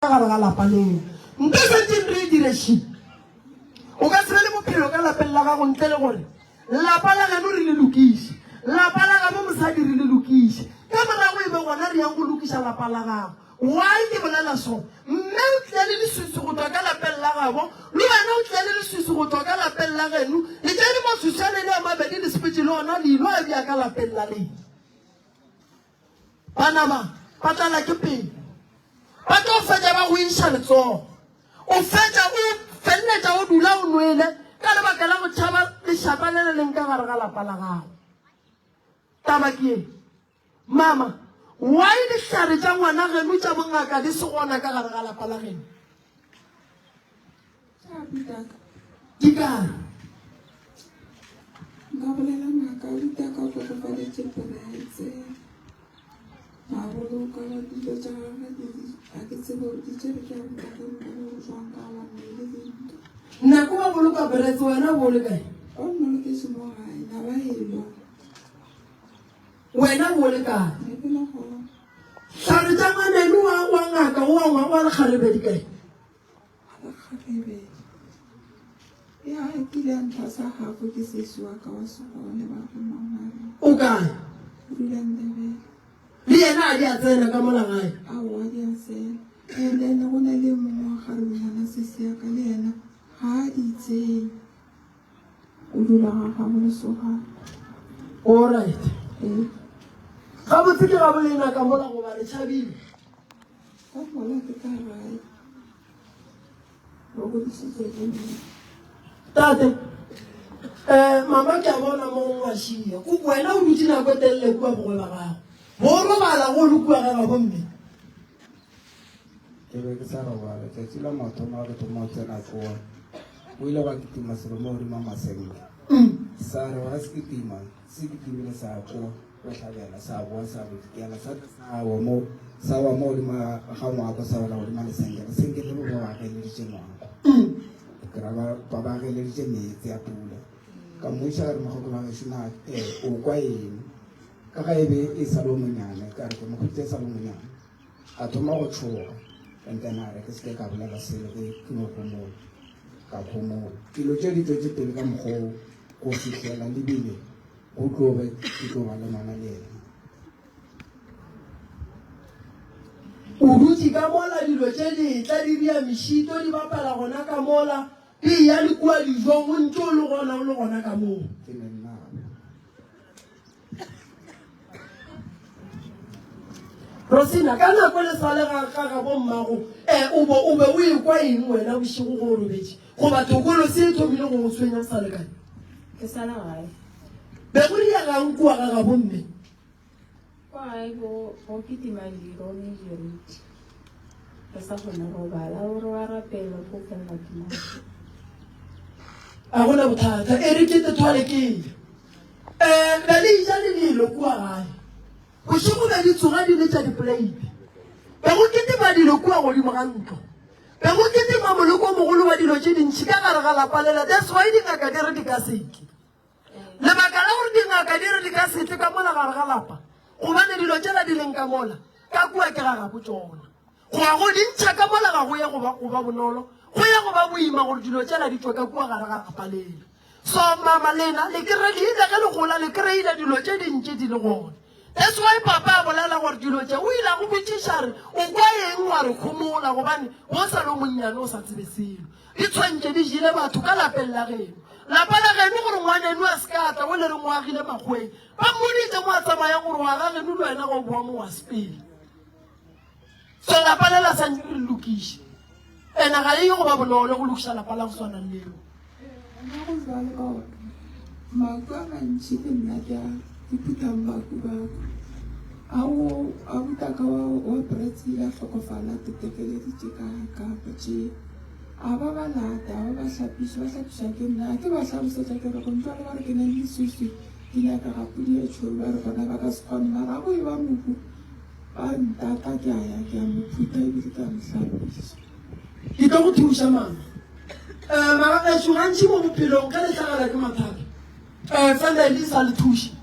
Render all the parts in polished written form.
ka ga lapa leo nte sentse re direction o ka se le bophelo ka lapeng la gago ntle le gore lapa la geno re le lokise lapa la ga mo mosadi re le lokise ka morago e be gona re yang go lokisa lapa la gago why ke bolela so mme o tle le leswitsi go tswa ka lapeng la gabo le wena o tle le leswitsi go tswa ka lapeng la geno le tsene mo susane le a mabedi le sepetse le ona leino a bia ka lapeng la lena bana ba patala ke pele ba tlo fetsa ba go insha letsogo o fetsa o felletsa o dula o nwele ka lebaka la go tšhaba lešapa le le leng ka gare ga lapa la gago taba ke e mama why dihlare tša ngwana geno tša bongaka di se gona ka gare ga lapa la geno di kae nka bolela ngaka ditaka go go faletše peretse ga boloka dilo tša gage a ke tsebe gore di tšere ke a botaka mmane go jwang ka bamele dinto nako ba boloka peretse wena o bole kae o nnole ke se mo gae na ba elo wena o bole kae epela go hlare tša ngwaneno wa ngaka o wa ngwa wa lekgarebedi kae ga kgarebe ya ke le ntla sa gago ke sesiwa ka wa segole ba go mamare o kae o dula Ndebele le yena a di a tsena ka mola gae aowa di a sela and then go na le mongwe wa gare ngwana sesiaka le yena ga a itseng o dula ga gago lesogane allright ee ga botse ke ga bolena ka mola goba le tšhabile ka mola ke ka gae go godisitse ke nne tate mama ke a bona mo ngwashia ko wena o dutse nako e telele kua bogoe ba gago bo robala go le kua ga gago mme ke be ke sa robala tšatši la mathomo a ke thoma o tsena tsoa o ile wa ketima selemo godimo masenke sa re wa se ketima se ketimile sa tsoa go tlhabela sa boa sa botikela sa wa mo godimo ga ngwako sa wela godimo lesenkele senkele bo ba bageleditše ngwako ke ra ba bageleditše metsi a pula ka moša re mogoko ba gešona o kwa eng ka ga e be e sa le o monyane ka re ke mokgotse e sa le monyane a thoma go tshoga and then a re ke seke ka bolela sele ke mo gomola ka kgomola dilo tše di tswetse pele ka mokgwa go fitlhela lebile go tlobe ke tlo ba le ngwana le ena o dutse ka mola dilo tše ditla di ria mešito di bapala gona ka mola di ya le kua dijong o ntse o le gona ka moo ke ne nnaba rosina ka nako le sa le ga bommago o be o ekwa eng wena bošego go robetse go bathokolo se e thomile go go tshwenya o sa le kae ke sala gae be go diagang kua ga bomme kwa gae go ketima diro le jeriti re sa kgone go bala gore wa rapela go felela ke a gona bothata e re kete thwale keng be le ija le dilo kua gae bošego be di tsoga di le tša dipoleite be go ketima dilo kua godimo ga ntlo be go ketima moloko o mogolo wa dilo tše dintšhi ka gare ga lapa lela that's why dingaka di re di ka seke lebaka la gore dingaka di re di ka seke ka mola gare ga lapa gobane dilo tšela di leng ka mola ka kua ke ga gabo tsona go ya go dintšha ka mola ga go ya go ba bonolo go ya go ba boima gore dilo tšela di tswe ka kua gare ga lapa lela so mama lena le kry-ile ge le gola le kry-ile dilo tše dintši di le gone that's why papa a bolela gore dilo tše o ile go botšiša re o kwa eng wa re kgomola gobane go sa le monnyane o sa tsebe selo di tshwantše di jile batho ka lapeng la geno lapa la geno gore ngwaneno a se ka tla o le re moagile makgweng ba mmoditse mo a tsamaya gore wa ga geno le wena go boa mo wa sepele so lapa le la santse re lokiše ene ga e go ba bonolo go lokiša lapa la go tshwanang leo nna go jwale ka gore maku a mantšhi le nna ke a diphutang baku bako a botaka wa bretsi a tlhokofala tetekeleditše ka tšee a ba balata a ba hlapiša ke nna ke ba tlhalosetša ke re go ntwa le ba re ke na le leswiswi ke nyaka gapodi ya tšholo ba re bona ba ka se kgone mara go e ba moku ba ntata ke a ya ke a mophuta ebile ka mohlapiša ke tlo go thuša mama magagetso gantši mo bophelong ka letlagala ke mathata family sa le thuše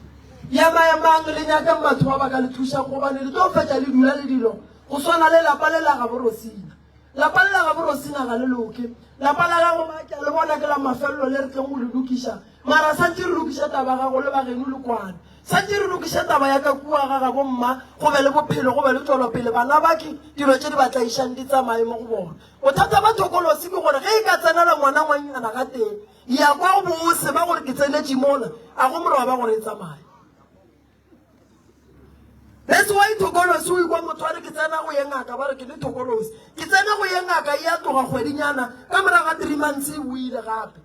ya maemang le nyakang batho ba ba ka le thušang gobane le tlo fetša le dula le dilo go swana le lapa le la gabo rosina lapa la ga Borosina ga le loke lapa la ga go Maki le bona ke la mafello le re tleng go le lokisha mara sa tse re lokisha taba ga go le ba geno le kwana sa tse re lokisha taba ya ka kua ga go mma go be le bophelo go be le tsolo pele bana ba ke dilo tse di batlaisang di tsamaye mo go bona bothata ba thokolosi ke gore ge e ka tsenela ngwana ngwanyana ga teng ya kwa go bose ba gore ke tsenetse mona a go morwa ba gore e tsamaye. That's why thokolosi o ikwa motho a re ke tsena go ye ngaka ba re ke le thokolosi ke tsena go ye ngaka e a tloga kgwedinyana ka morago ga 3 months e buile gape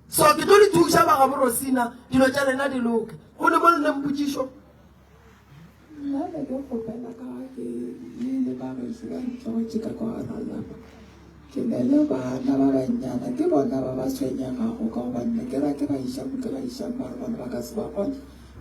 so ke tlo di thusa ba ga Borosina dilo tša lena di loke go ne mo le mpotšišo nna ne ke kgopela ka ke le ba gešo ka ntlogetše ka kwa gara lapa ke ne le bana ba bannyana ke bona ba ba tshwenyegago ka gobanne ke ra ke ba išamo ke ba išang bare bana ba ka se ba kgone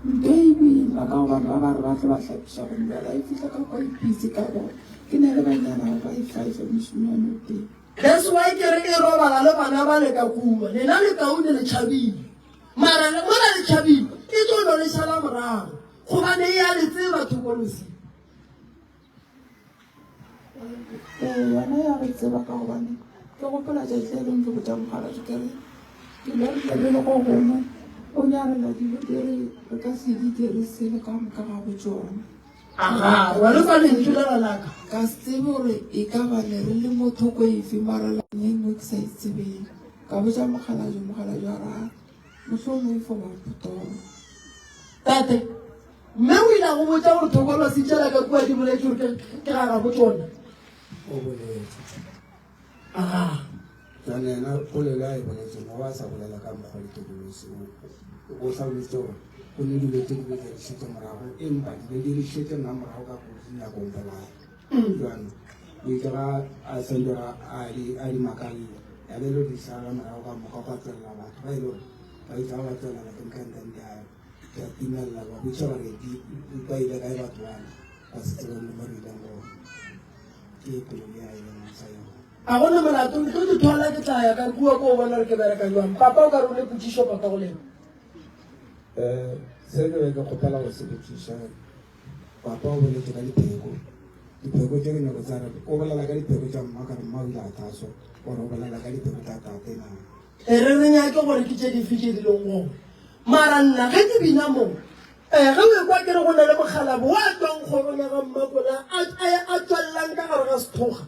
baby ba ka gobane ba ba re ba tle ba hlapiša gonne ba e fitlha ka kwa ipitse ka bona ke ne le bannyana ba e 5 mošomane o teng. That's why ke re e robala le bana ba le ka kuma lena le kaone le tšhabile mara le mona le tšhabile e tlo no le šala morago gobane e a le tseba thokolosi yona ya re tseba ka gobane ke gopola tšatši le leng ke botša mogala ke kere ke le re le go gongwe o nyarela dilo di re re ka se di dirisele ka moka ga bo tsona aha wa le fa le ntšhulelanaka ka se tsebe gore e ka ba ne re le mo thoko efe mara lanyeng ke sa itsebeng ka botša mogala jwa ra mohlomong fo bapotoro tate mme o ile go botša gore thokolosi tšela ka kua di boletse gore ke gaga bo tsona o boletse aha janena polelo a e boletse mo ba sa bolela ka mokgwa le thokolosi o tlhalositse gore go ne dilo tse di be di rišetse morago empa di be di rišetse nna morago ka nyakong bolaya jano o itse ga a sendora a di makalile ya be le di sala morago ka moka kwa tswelela batho ba e le gore ba itse ga ba tswelela ke nkantante ya timelela ba botsa gore ba ile kae batho bana ba setse ba le mo rileng gore ke polelo ya e leng sa yone a gone molato ke tlo di thola ke tla ya ka kua ko o bona re ke bereka jwang papa o ka re o le potsišo papa go lena se ke be ke kgopela go se botsiša papa o boletse ka dipheko tše ke nyako tsa re o bolela ka dipheko tša mma ka re mma o ile a thaswa gore o bolela ka dipheko tša tate na re re nyake gore ke tše dife tše di leng gone mara nna ge ke bina mo ge o ekwa ke re go na le mogalabo wa tswang kgorong ya ga mmakola a tswalelang ka gare ga sethoga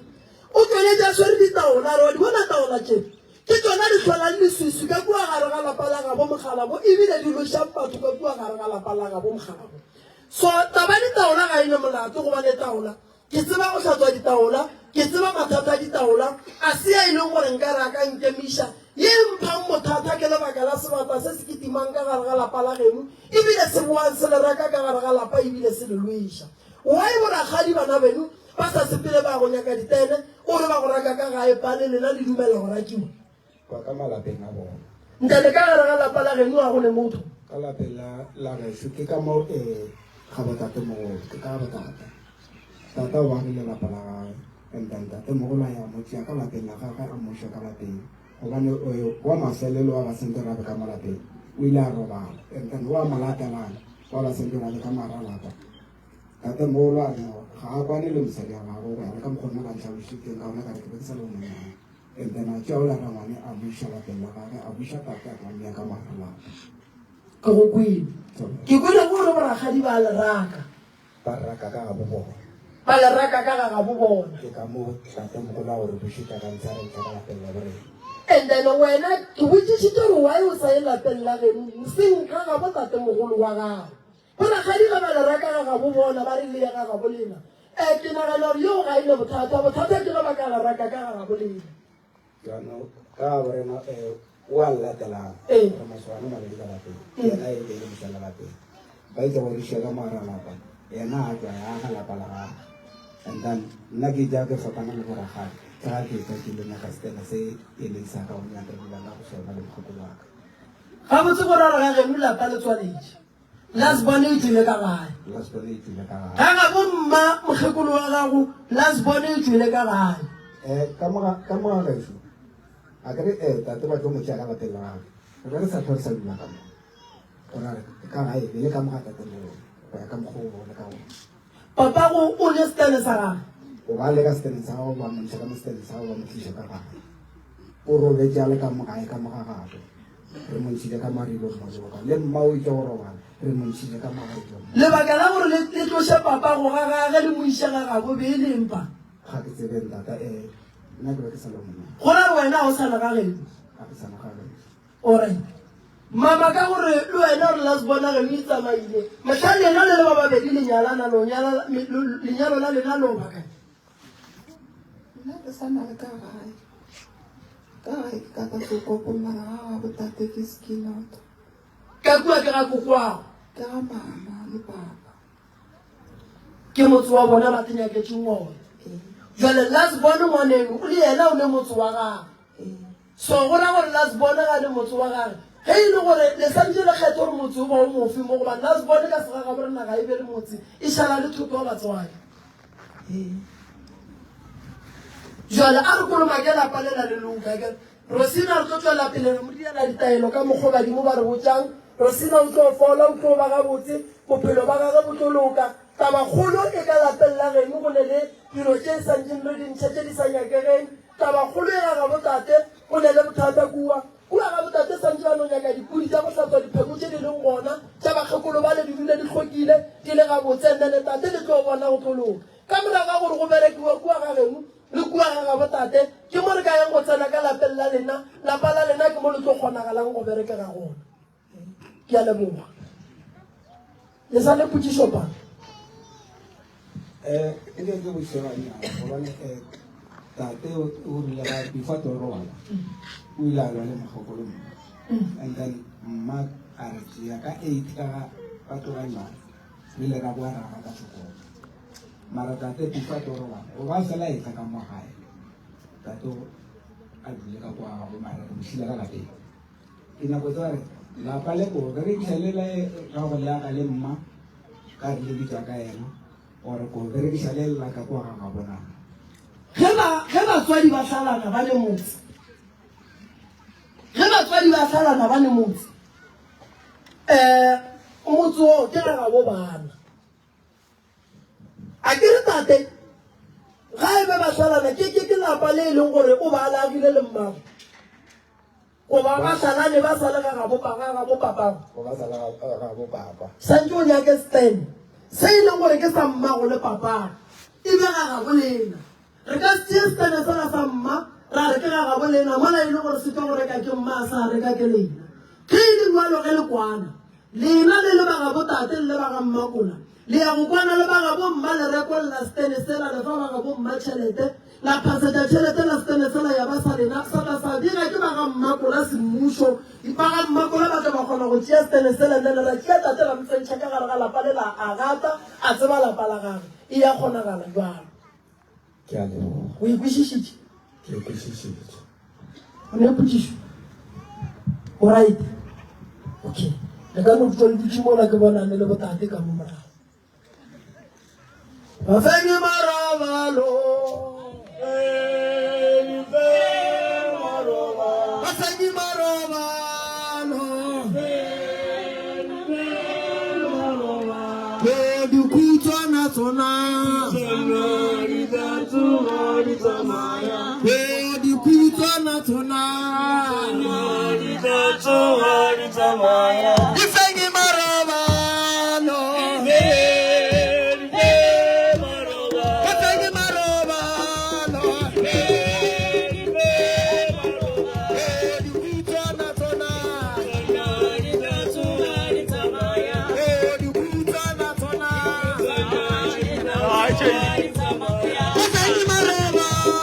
o tsweletse a swere ditaola re wa di bona taola tšeo ke tsona di tlholang leswiswi ka kua gare ga lapa la gabo mogalabo ebile di lošang batho ka kua gare ga lapa la gabo mogalabo so taba ditaola ga ene molato go ba le taola ke tseba go hlatswa ditaola ke tseba mathata a ditaola a se ya e leng gore nka re a ka nkemiša ye mphang mothata ke lebaka la sebata se se ketimang ka gare ga lapa la geno ebile se boang se le reka ka gare ga lapa ebile se le lweša why boragadi bana beno ba sa sepele ba go nyaka ditene o re ba go reka ka gae pane lena le dumela go rakiwa kwa ka malapeng a bona ntate ka gare ga lapa la geno ga go le motho ka lapeng la gešo ke ka mo ga botate mogolo ke ka botate tata o agile lapa la gage and then tate mogolo a ya motšea ka lapeng la gage a moša ka lapeng gobane wa mafelelo wa basenterabe ka mo lapeng o ile a robala and then wa malatelana wa basenterabe ka mara lapa tate mogolo a re ga a kwane le mosadi ya gago go yana ka mokgone ka ntlhabošiteng ka ona ka re ke be ke sa le monyane and then a tšea o lara ngwane a buša lapeng la gage a buša tate a tlamea ka mara lapa ke go kwele ke kwele gore boragadi ba leraka ba raka ka ga bo bona ba leraka ka ga gabo bona ke ka mo tate mogolo a gore bušitša ka ntsha re ntšha ka lapeng la borena and then wena ke botsišitse gore why o sa ye lapeng la geno seng ka gabo tate mogolo wa gago boragadi ga ba leraka ga gabo bona ba re le ya ga gabo lena ke nagana gore yo ga ile bothata ke ga ba ka leraka ka ga gabo lena jaanong ka borena o a latelang re maswane mabedi ka lapeng yena e le mosala lapeng ba itse go riša ka moara lapa yena a tswa ya ga lapa la gago and then nna ke jaake fapana le boragadi ka ga ke tsa ke lena ka setena se e leng sa ka o nyaka dula ka go sona le mogopolo wa ka ga botse gore a re ga geno lapa le tshwanetse lasbone e tswile ka gae lasbone e tswile ka gae ga ga bomma mokgekolo wa gago lasbone e tswile ka gae ka moga gaešo a kere tate ba tlo motšea ka lapeng la gage re re sa tlhore sa dula ka mo gore ka gae be le ka moga tate mo go ya ka mokgwa o bone ka gone papa go o le setele sa gage o ba le ka stene sa go ba mo ntsha ka stene sa go ba mo tlisha ka gae o robe jale ka mo gae ka mo ga gae re mo ntshile ka marilo mo ka le mmao ke go robala re mo ntshile ka marilo lebaka la gore le tlose papa go ga gage le mo isha ga gago be le mpa ga ke tsebe ntata nna ke be ke sa le monna gona wena o sa le ga geno ga ke sa le ga geno alright mama ka gore le wena re la se bona ge le itsamaile mahla lena le ba babedi lenyalana lenyalo la lena lo baka nna ke sa na le ka gae ke ka go kopolana ga botate ke skinoto ka kua ke ga kokwago ke ga mama le papa ke motho wa bona ba tenyaketseng one jale la se bone ngwaneng o le yena o le motho wa gage so gona gore la se bone ga le motho wa gage ge e le gore le santse le kgetho gore motse o ba o mofe mo gobane la se bone ka sega ga borena ga e be le motse e šala le thoto wa batswadi jale a re kolomakela palela le loka rosina re tlo tswela pele re mo diela ditaelo ka mokgwa badimo ba re botsang rosina o tlo fola o tlo ba gabotse bophelo ba gage bo tlo loka tabakgolo e ka lapella geno go ne le dilo tse santseng le dintšha tse di sa nyakegeng tabakgolo e ga ga botate go ne le bothata kua ga botate santse ba no nyaka dipudi tsa go hlatswa dipheko tse di leng gona tsa bakgekolo ba le di dule di tlhokile di le gabotse nne letate le tlo bona go tlo loka ka morago ga gore go berekiwa kua ga geno le kua ga ga botate ke mo re ka yang go tsena ka lapeng la lena lapa la lena ke mo le tlo kgonagalang go berekega gona ke a leboga le sa le potsišo pana into ke bo sheba nya gobane tate o rile ga before to robala o ile a lwa le magokolo and then mma a re tšea ka 8 ka batho ba nyana re ile ra boa raga ka sekolo mara tate before to robala o ba fela e tla ka mo gae tate a dule ka kwa go mara re mošile ka lapeng ke nako tsa re lapa le ko re itlhelele ga go le aga le mma ka re le bitsa ka ena ore ko berekisa le la ka kwa ga bona ge batswadi ba hlalana ba le motse ge batswadi ba hlalana ba le motse motse o ke ga bo bana a ke re tate ga e be ba hlalana ke lapa le e leng gore o ba alagile le mmago goba ba hlalane ba sale ga bo papago go ba sala ga bo papa santse o nyake stand se e leng gore ke sa mmago le papago e be ga ga bolena re ka se stane fela sa mma ra re ke ga ga bolena mola e leng gore se tlo go reka ke mma a sa reka ke lena ke e le jalo ge le kwana lena le le ba ga botate le ba ga mmakola le ya go kwana le ba ga bo mma le rekolla stane sela le fa ba ga bo mma tšhelete la phasetša tšhelete la stane sela ya ba sa lena sa ka sa dira ke ba ga mmakola semmušo ba ga mmakola ba tla ba kgona go tšea stane sela nne le ra tšea tate la mtsentšha ka gare ga lapa le la agata a tseba lapa la gage e ya kgonagala jalo ke a leboga o ikwešišitše ke kwešišitše o ne potsišo oright okay le ka no tswa le dutše mola ke bonane le botate ka mo morago bafenye marobalo bafenye marobalo dikutswana tsona dikutswana tsona difenye marobalo bafenye marobalo dikutswana tsona dikutswana tsona bafenye marobalo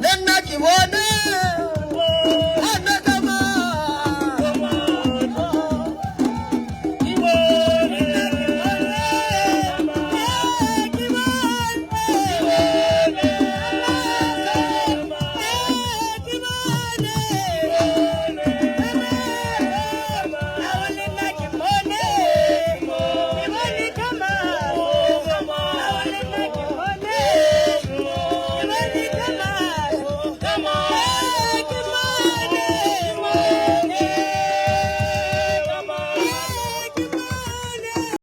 Then not you want